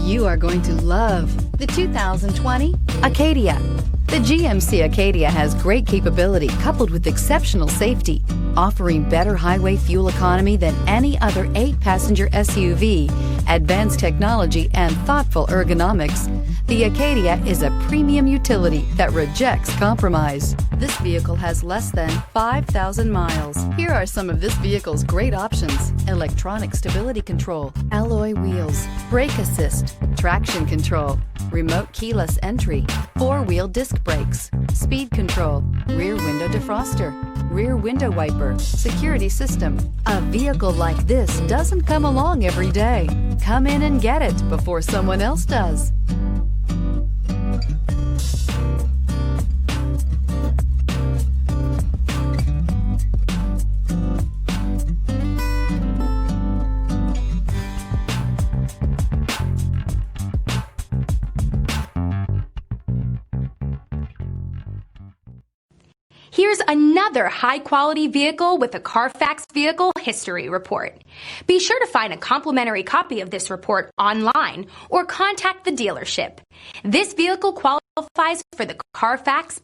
You are going to love the 2020 Acadia. The GMC Acadia has great capability coupled with exceptional safety, offering better highway fuel economy than any other 8-passenger SUV, advanced technology, and thoughtful ergonomics. The Acadia is a premium utility that rejects compromise. This vehicle has less than 5,000 miles. Here are some of this vehicle's great options: electronic stability control, alloy wheels, brake assist, traction control, remote keyless entry, 4-wheel disc brakes, speed control, rear window defroster, rear window wiper, security system. A vehicle like this doesn't come along every day. Come in and get it before someone else does. Here's another high-quality vehicle with a Carfax Vehicle History Report. Be sure to find a complimentary copy of this report online or contact the dealership. This vehicle qualifies for the Carfax